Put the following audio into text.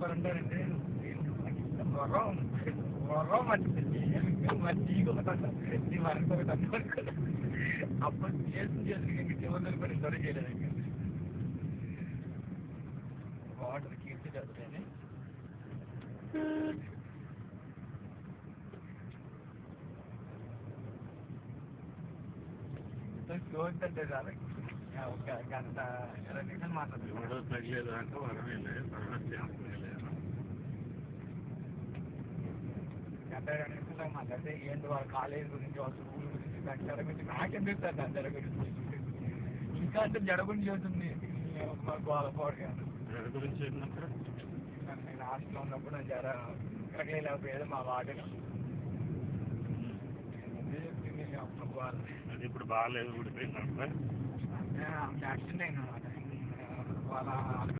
super ఉంటారంటే వరం వరం మంచి నీ మనకు ఒకటి అనుకోను అప్పుడు చేసి ఇంక చివరి పని త్వర చేయలేదు ఇంకా వాటర్ కీర్తి చదువుతాయని చూస్తుంటే చాలా ఒక గంట 20 నిమిషాలు మాట్లాడుతుంది తగ్గలేదు అంటే వరమే తర్వాత చేస్తలేదు గంట 20 నిమిషాలు మాట్లాడితే ఏంటి వాళ్ళ కాలేజ్ గురించి వాళ్ళ స్కూల్ గురించి జడ గురించి నాకేం తెలుస్తుంది ఆ జడ గురించి ఇంకా అంటే జడ గురించి అవుతుంది గోలపోవడం జడ గురించి ఏంటంటే నేను హాస్టల్లో ఉన్నప్పుడు నా జడ ఇక్కడికి లేకపోయేది మా వార్డులో చెప్పింది అప్పుడు గోల అది ఇప్పుడు బాగాలేదు ఊడిపోయిందంటే యాక్సిడెంట్ అయిన వాళ్ళ